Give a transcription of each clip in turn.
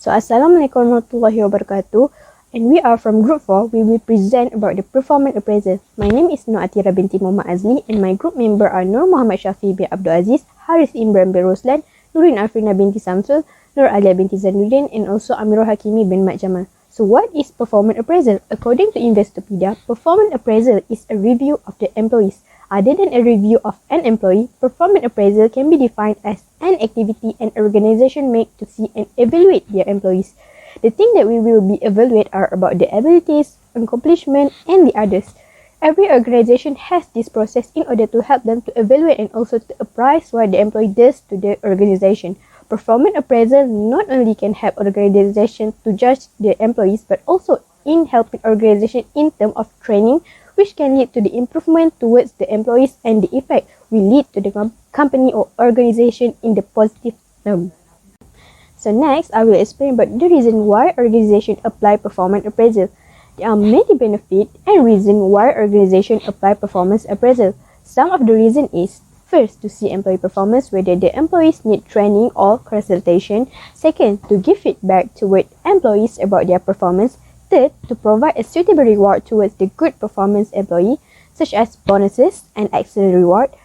So, Assalamualaikum warahmatullahi wabarakatuh. And we are from Group 4. We will present about the performance appraisal. My name is Athirah binti Muhammad Azli and my group member are Nur Muhammad Syaffi bin Aziz, Haris Imran bin Roslan, Nurin Afrina binti Shamsul, Alia binti Zainuddin and also Amirul Hakimi bin Jamal. So what is performance appraisal? According to Investopedia, performance appraisal is a review of the employees. Other than a review of an employee, performance appraisal can be defined as an activity an organization make to see and evaluate their employees. The things that we will be evaluate are about the abilities, accomplishment, and the others. Every organization has this process in order to help them to evaluate and also to appraise what the employee does to the organization. Performance appraisal not only can help organization to judge their employees but also in helping organization in terms of training, which can lead to the improvement towards the employees and the effect will lead to the company or organization in the positive term. So next, I will explain about the reason why organization apply performance appraisal. There are many benefits and reasons why organization apply performance appraisal. Some of the reason is, first, to see employee performance whether the employees need training or consultation. Second, to give feedback toward employees about their performance. Third, to provide a suitable reward towards the good performance employee, such as bonuses and excellent reward.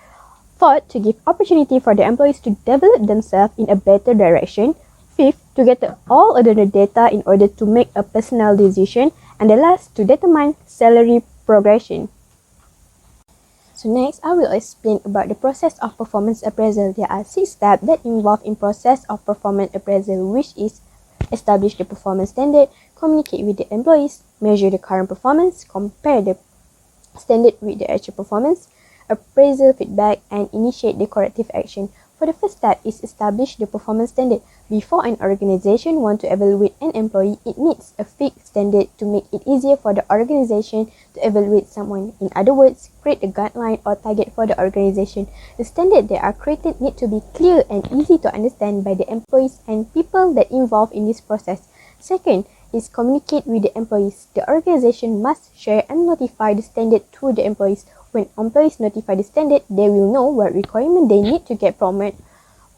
Fourth, to give opportunity for the employees to develop themselves in a better direction. Fifth, to get all other data in order to make a personal decision. And the last, to determine salary progression. So next, I will explain about the process of performance appraisal. There are 6 steps that involve in process of performance appraisal, which is establish the performance standard, communicate with the employees, measure the current performance, compare the standard with the actual performance, appraisal feedback, and initiate the corrective action. For the first step is establish the performance standard. Before an organization wants to evaluate an employee, it needs a fixed standard to make it easier for the organization to evaluate someone. In other words, create a guideline or target for the organization. The standards that are created need to be clear and easy to understand by the employees and people that involved in this process. Second is communicate with the employees. The organization must share and notify the standard to the employees. When employees notify the standard, they will know what requirement they need to get promoted,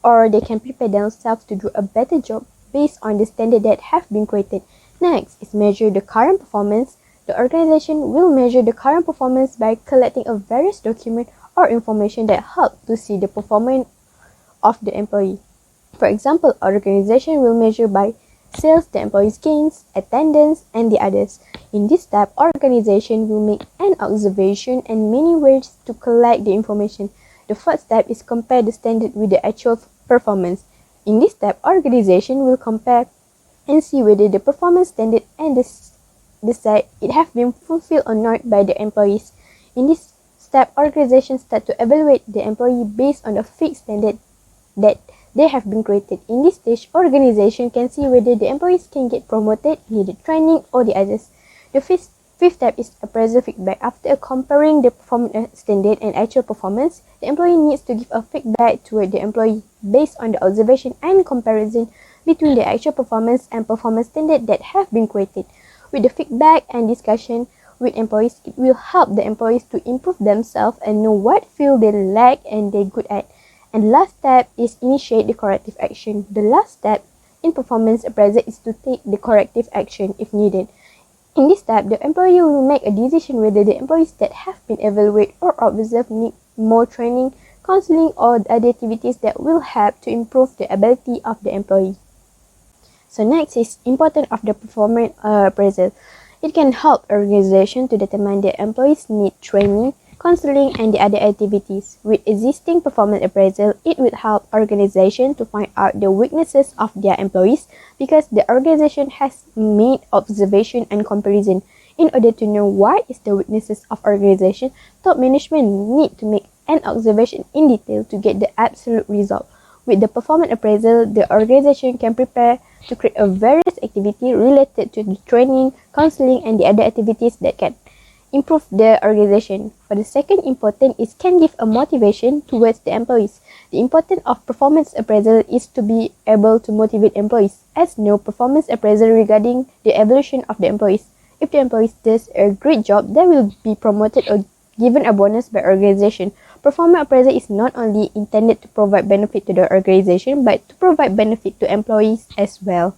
or they can prepare themselves to do a better job based on the standard that have been created. Next is measure the current performance. The organization will measure the current performance by collecting a various document or information that help to see the performance of the employee. For example, organization will measure by sales, the employees' gains, attendance, and the others. In this step, organization will make an observation and many ways to collect the information. The first step is compare the standard with the actual performance. In this step, organization will compare and see whether the performance standard and decide it have been fulfilled or not by the employees. In this step, organization start to evaluate the employee based on a fixed standard that they have been created. In this stage, organization can see whether the employees can get promoted, needed training, or the others. The fifth step is appraisal feedback. After comparing the performance standard and actual performance, the employee needs to give a feedback toward the employee based on the observation and comparison between the actual performance and performance standard that have been created. With the feedback and discussion with employees, it will help the employees to improve themselves and know what field they lack and they're good at. And last step is initiate the corrective action. The last step in performance appraisal is to take the corrective action if needed. In this step, the employee will make a decision whether the employees that have been evaluated or observed need more training, counseling, or other activities that will help to improve the ability of the employee. So next is importance of the performance appraisal. It can help organization to determine the employees need training, counseling, and the other activities. With existing performance appraisal, it will help organization to find out the weaknesses of their employees because the organization has made observation and comparison. In order to know what is the weaknesses of organization, top management need to make an observation in detail to get the absolute result. With the performance appraisal, the organization can prepare to create a various activity related to the training, counseling, and the other activities that can improve the organization. For the second important is can give a motivation towards the employees. The importance of performance appraisal is to be able to motivate employees, as no performance appraisal regarding the evolution of the employees. If the employees does a great job, they will be promoted or given a bonus by organization. Performance appraisal is not only intended to provide benefit to the organization, but to provide benefit to employees as well.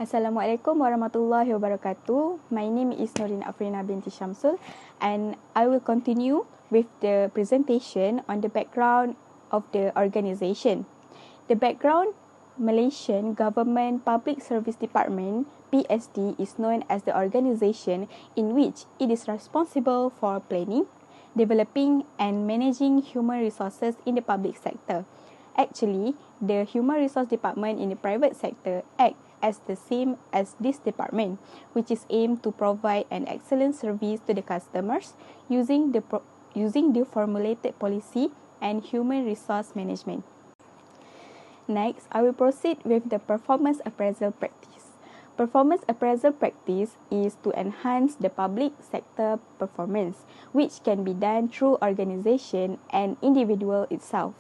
Assalamualaikum warahmatullahi wabarakatuh. My name is Nurin Afrina Binti Shamsul, and I will continue with the presentation on the background of the organisation. The background Malaysian Government Public Service Department PSD is known as the organisation in which it is responsible for planning, developing and managing human resources in the public sector. Actually, the human resource department in the private sector act as the same as this department, which is aimed to provide an excellent service to the customers using the formulated policy and human resource management. Next, I will proceed with the performance appraisal practice. Performance appraisal practice is to enhance the public sector performance, which can be done through organization and individual itself.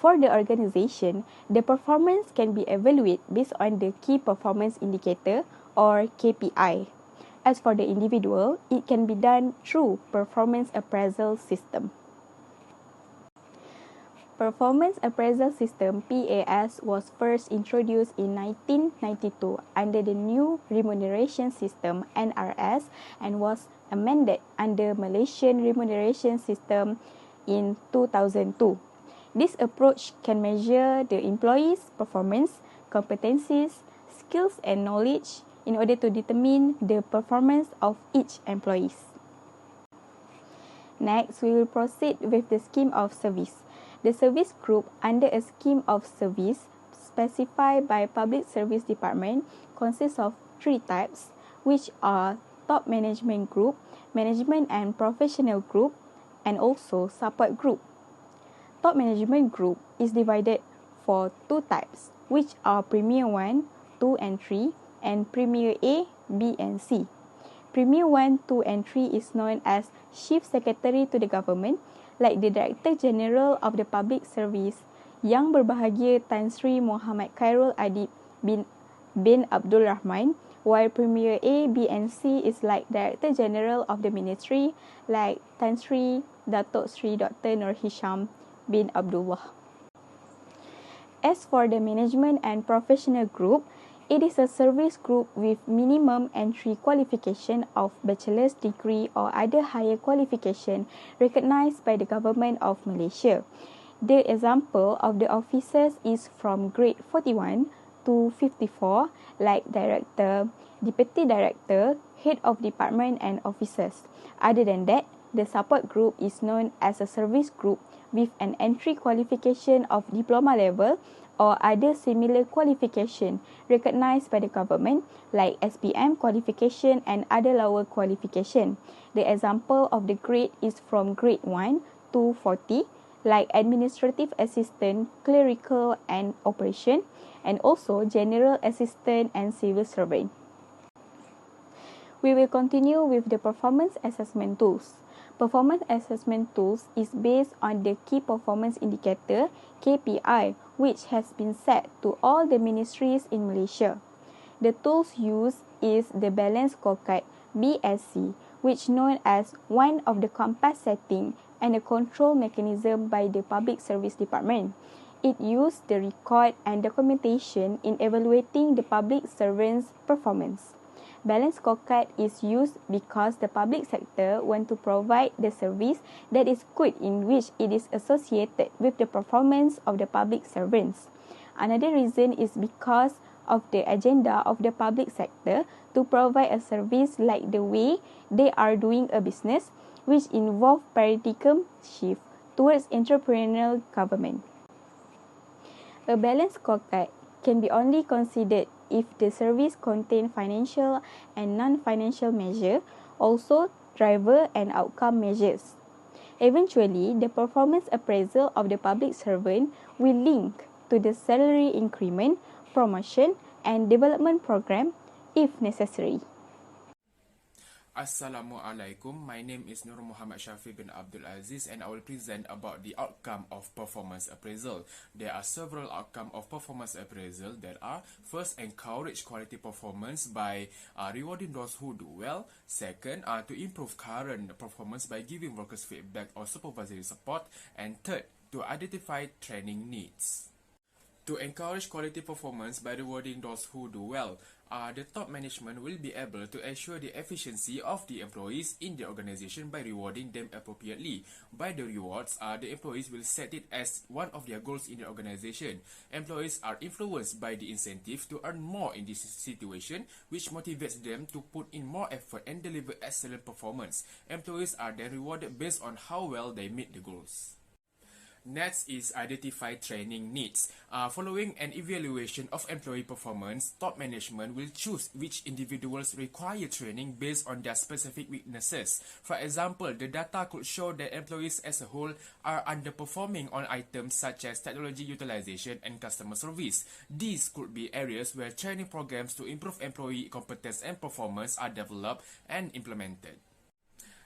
For the organisation, the performance can be evaluated based on the Key Performance Indicator or KPI. As for the individual, it can be done through Performance Appraisal System. Performance Appraisal System PAS was first introduced in 1992 under the new Remuneration System NRS and was amended under Malaysian Remuneration System in 2002. This approach can measure the employees' performance, competencies, skills and knowledge in order to determine the performance of each employee. Next, we will proceed with the scheme of service. The service group under a scheme of service specified by Public Service Department consists of 3 types, which are Top Management Group, Management and Professional Group, and also Support Group. Top Management Group is divided for 2 types, which are Premier 1, 2 and 3, and Premier A, B and C. Premier 1, 2 and 3 is known as Chief Secretary to the Government, like the Director General of the Public Service, Yang Berbahagia Tan Sri Muhammad Khairul Adib bin Abdul Rahman, while Premier A, B and C is like Director General of the Ministry, like Tan Sri Datuk Sri Dr. Nur Hisham bin Abdullah. As for the Management and Professional Group, it is a service group with minimum entry qualification of bachelor's degree or other higher qualification recognized by the Government of Malaysia. The example of the officers is from grade 41 to 54, like Director, Deputy Director, Head of Department and Officers. Other than that, the support group is known as a service group with an entry qualification of diploma level or other similar qualification recognized by the government like SPM qualification and other lower qualification. The example of the grade is from grade 1 to 40 like administrative assistant, clerical and operation, and also general assistant and civil servant. We will continue with the performance assessment tools. Performance assessment tools is based on the Key Performance Indicator KPI, which has been set to all the ministries in Malaysia. The tools used is the Balance Scorecard BSC, which known as one of the compass setting and a control mechanism by the Public Service Department. It used the record and documentation in evaluating the public servants' performance. Balance scorecard is used because the public sector want to provide the service that is good in which it is associated with the performance of the public servants. Another reason is because of the agenda of the public sector to provide a service like the way they are doing a business, which involve paradigm shift towards entrepreneurial government. A balanced scorecard can be only considered if the service contain financial and non-financial measure, also driver and outcome measures. Eventually, the performance appraisal of the public servant will link to the salary increment, promotion and development program if necessary. Assalamualaikum. My name is Nurul Muhammad Syaffi bin Abdul Aziz and I will present about the outcome of performance appraisal. There are several outcomes of performance appraisal that are: first, encourage quality performance by rewarding those who do well. Second, to improve current performance by giving workers feedback or supervisory support. And third, to identify training needs. To encourage quality performance by rewarding those who do well, the top management will be able to ensure the efficiency of the employees in the organization by rewarding them appropriately. By the rewards, the employees will set it as one of their goals in the organization. Employees are influenced by the incentive to earn more in this situation, which motivates them to put in more effort and deliver excellent performance. Employees are then rewarded based on how well they meet the goals. Next is identify training needs. Following an evaluation of employee performance, top management will choose which individuals require training based on their specific weaknesses. For example, the data could show that employees as a whole are underperforming on items such as technology utilization and customer service. These could be areas where training programs to improve employee competence and performance are developed and implemented.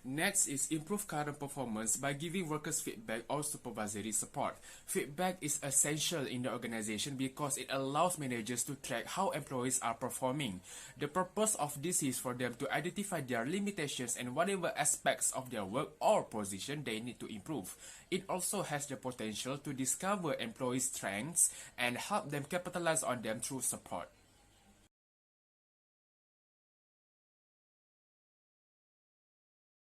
Next is improve current performance by giving workers feedback or supervisory support. Feedback is essential in the organization because it allows managers to track how employees are performing. The purpose of this is for them to identify their limitations and whatever aspects of their work or position they need to improve. It also has the potential to discover employees' strengths and help them capitalize on them through support.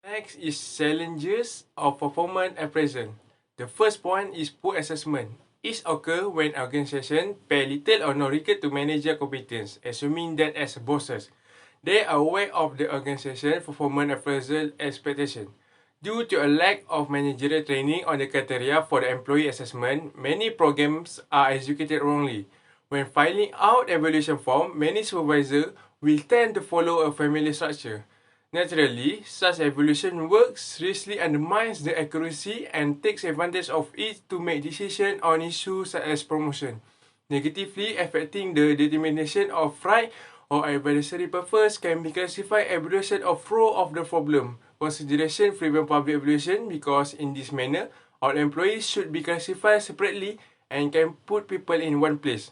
Next is challenges of performance appraisal. The first point is poor assessment. It occurs when organizations pay little or no regard to manager competence, assuming that as bosses, they are aware of the organization's performance appraisal expectation. Due to a lack of managerial training on the criteria for the employee assessment, many programs are executed wrongly. When filing out evaluation form, many supervisors will tend to follow a familiar structure. Naturally, such evaluation work seriously undermines the accuracy and takes advantage of it to make decisions on issues such as promotion, negatively affecting the determination of right or adversary purpose can be classified evaluation of root of the problem. Consideration prevent public evaluation because in this manner, all employees should be classified separately and can put people in one place.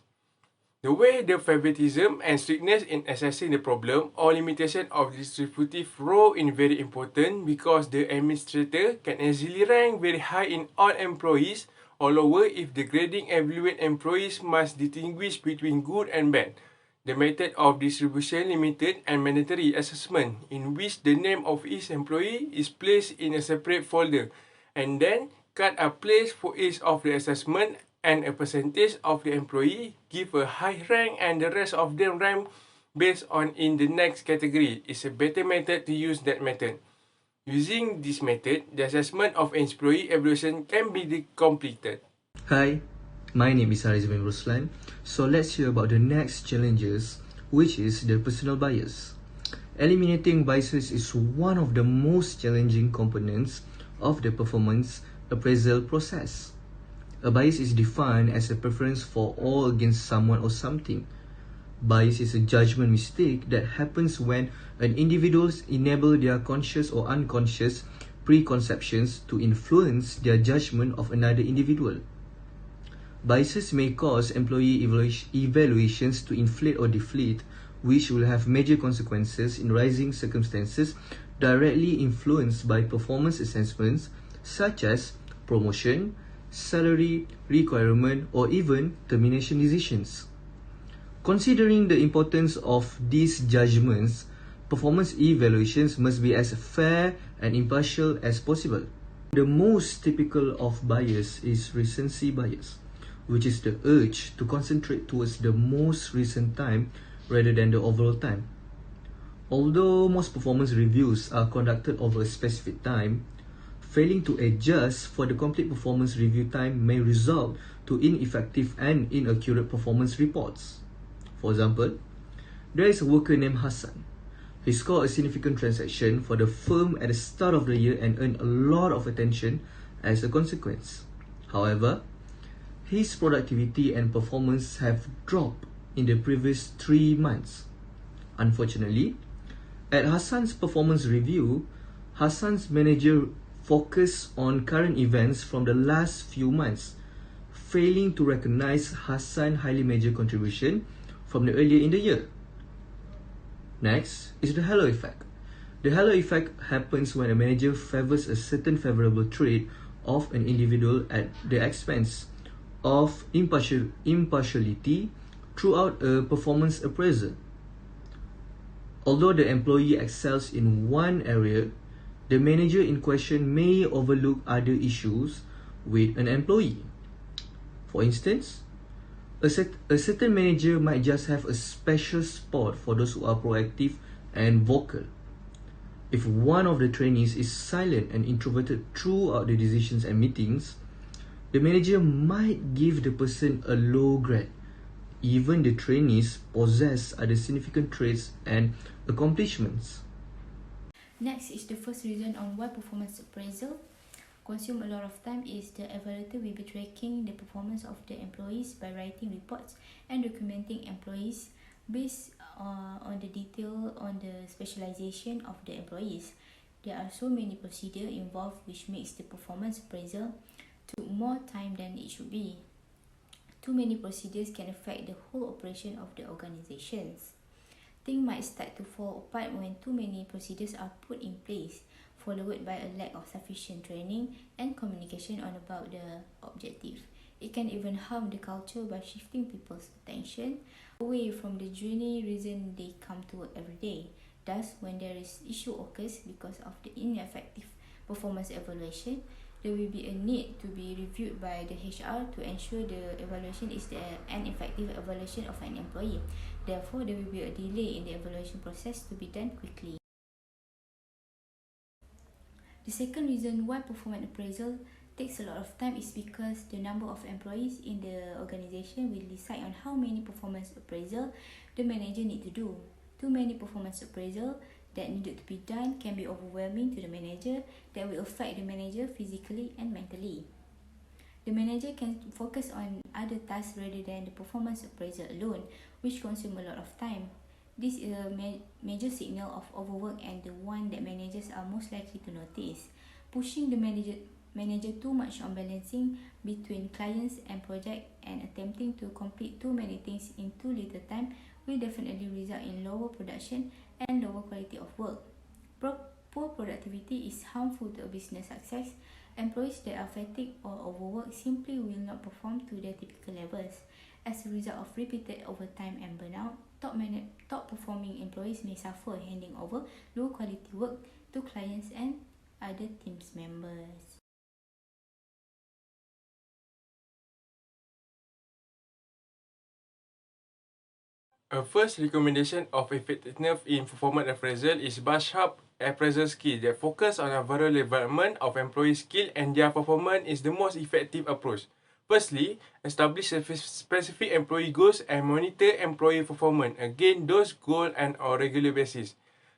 The way the favoritism and strictness in assessing the problem or limitation of distributive role is very important because the administrator can easily rank very high in all employees or lower if the grading evaluate employees must distinguish between good and bad. The method of distribution limited and mandatory assessment in which the name of each employee is placed in a separate folder and then cards are placed for each of the assessment and a percentage of the employee give a high rank and the rest of them rank based on in the next category is a better method to use that method. Using this method, the assessment of employee evaluation can be completed. Hi, my name is Roslan. So let's hear about the next challenges, which is the personal bias. Eliminating biases is one of the most challenging components of the performance appraisal process. A bias is defined as a preference for or against someone or something. Bias is a judgment mistake that happens when an individual enables their conscious or unconscious preconceptions to influence their judgment of another individual. Biases may cause employee evaluations to inflate or deflate, which will have major consequences in rising circumstances directly influenced by performance assessments such as promotion, salary, requirement, or even termination decisions. Considering the importance of these judgments, performance evaluations must be as fair and impartial as possible. The most typical of bias is recency bias, which is the urge to concentrate towards the most recent time rather than the overall time. Although most performance reviews are conducted over a specific time, failing to adjust for the complete performance review time may result to ineffective and inaccurate performance reports. For example, there is a worker named Hassan. He scored a significant transaction for the firm at the start of the year and earned a lot of attention as a consequence. However, his productivity and performance have dropped in the previous 3 months. Unfortunately, at Hassan's performance review, Hassan's manager focused on current events from the last few months, failing to recognize Hassan's highly major contribution from the earlier in the year. Next is the halo effect. The halo effect happens when a manager favors a certain favorable trait of an individual at the expense of impartiality throughout a performance appraisal. Although the employee excels in one area, the manager in question may overlook other issues with an employee. For instance, a certain manager might just have a special spot for those who are proactive and vocal. If one of the trainees is silent and introverted throughout the decisions and meetings, the manager might give the person a low grade. Even the trainees possess other significant traits and accomplishments. Next is the first reason on why performance appraisal consume a lot of time is the evaluator will be tracking the performance of the employees by writing reports and documenting employees based on the detail on the specialization of the employees. There are so many procedures involved which makes the performance appraisal took more time than it should be. Too many procedures can affect the whole operation of the organizations. Things might start to fall apart when too many procedures are put in place, followed by a lack of sufficient training and communication on about the objective. It can even harm the culture by shifting people's attention away from the genuine reason they come to work every day. Thus, when there is issue occurs because of the ineffective performance evaluation, there will be a need to be reviewed by the HR to ensure the evaluation is an effective evaluation of an employee. Therefore, there will be a delay in the evaluation process to be done quickly. The second reason why performance appraisal takes a lot of time is because the number of employees in the organization will decide on how many performance appraisal the manager need to do. Too many performance appraisal that needed to be done can be overwhelming to the manager that will affect the manager physically and mentally. The manager can focus on other tasks rather than the performance appraisal alone, which consume a lot of time. This is a major signal of overwork and the one that managers are most likely to notice. Pushing the manager too much on balancing between clients and project and attempting to complete too many things in too little time will definitely result in lower production and lower quality of work. Poor productivity is harmful to a business success. Employees that are fatigued or overworked simply will not perform to their typical levels. As a result of repeated overtime and burnout, top performing employees may suffer handing over low quality work to clients and other teams members. A first recommendation of effectiveness in performance appraisal is brush up appraisal skill that focus on overall development of employee skill and their performance is the most effective approach. Firstly, establish specific employee goals and monitor employee performance against those goals on a regular basis.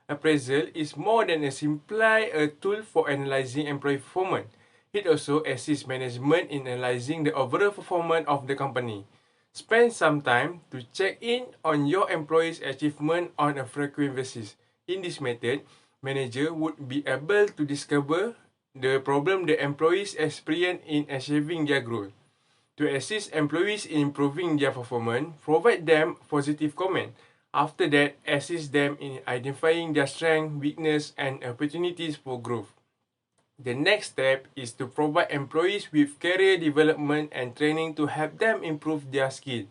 Appraisal is more than a tool for analyzing employee performance. It also assists management in analyzing the overall performance of the company. Spend some time to check in on your employees' achievement on a frequent basis. In this method, manager would be able to discover the problem the employees experience in achieving their goal. To assist employees in improving their performance, provide them positive comment. After that, assist them in identifying their strengths, weaknesses, and opportunities for growth. The next step is to provide employees with career development and training to help them improve their skill.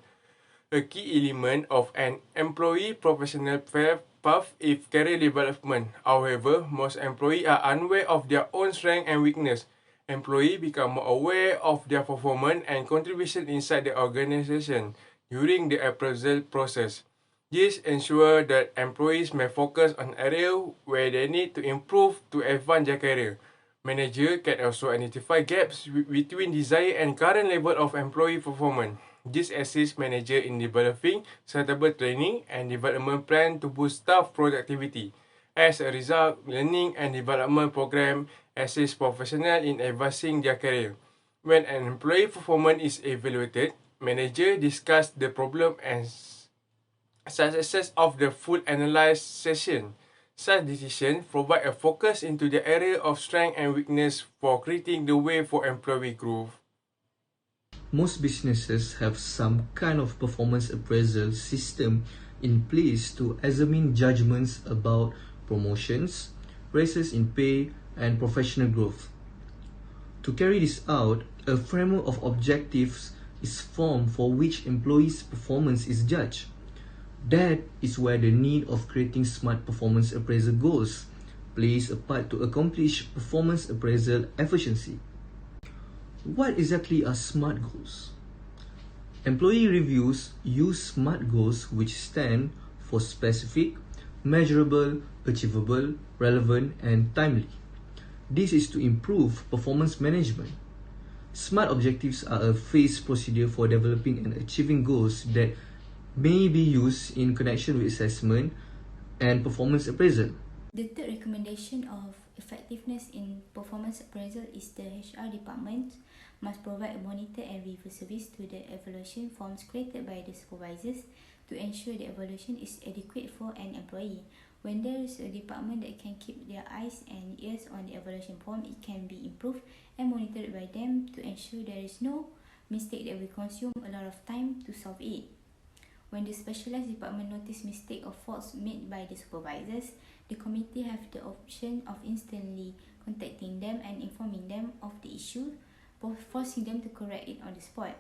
A key element of an employee professional path is career development. However, most employees are unaware of their own strengths and weaknesses. Employees become more aware of their performance and contribution inside the organization during the appraisal process. This ensures that employees may focus on areas where they need to improve to advance their career. Manager can also identify gaps between desired and current level of employee performance. This assists manager in developing suitable training and development plan to boost staff productivity. As a result, learning and development program assist professionals in advancing their career. When an employee performance is evaluated, manager discuss the problem and success of the full analysis session. Such decisions provide a focus into the area of strength and weakness for creating the way for employee growth. Most businesses have some kind of performance appraisal system in place to examine judgments about promotions, raises in pay, and professional growth. To carry this out, a framework of objectives is formed for which employees' performance is judged. That is where the need of creating smart performance appraisal goals plays a part to accomplish performance appraisal efficiency. What exactly are SMART goals? Employee reviews use SMART goals, which stand for specific, measurable, achievable, relevant, and timely. This is to improve performance management. SMART objectives are a phased procedure for developing and achieving goals that may be used in connection with assessment and performance appraisal. The third recommendation of effectiveness in performance appraisal is the HR department must provide a monitor and review service to the evaluation forms created by the supervisors to ensure the evaluation is adequate for an employee. When there is a department that can keep their eyes and ears on the evaluation form, it can be improved and monitored by them to ensure there is no mistake that will consume a lot of time to solve it. When the specialized department notice mistake or faults made by the supervisors, the committee have the option of instantly contacting them and informing them of the issue, forcing them to correct it on the spot.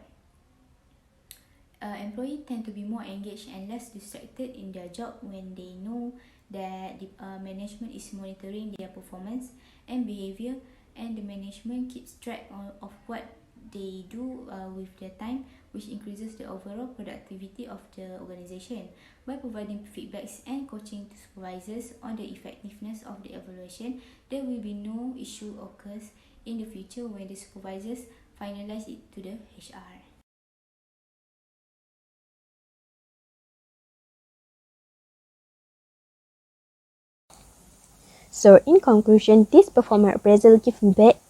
Employees tend to be more engaged and less distracted in their job when they know that the management is monitoring their performance and behavior, and the management keeps track of what they do with their time, which increases the overall productivity of the organization. By providing feedbacks and coaching to supervisors on the effectiveness of the evaluation, there will be no issue occurs in the future when the supervisors finalize it to the HR. So, in conclusion, this performance appraisal gives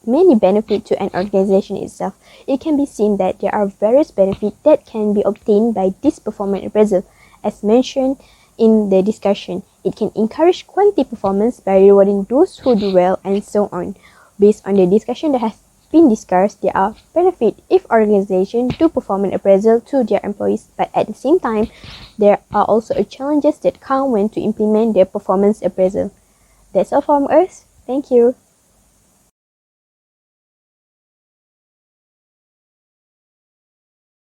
many benefits to an organization itself. It can be seen that there are various benefits that can be obtained by this performance appraisal. As mentioned in the discussion, it can encourage quality performance by rewarding those who do well and so on. Based on the discussion that has been discussed, there are benefits if organizations do performance appraisal to their employees, but at the same time, there are also challenges that come when to implement their performance appraisal. That's all from us. Thank you.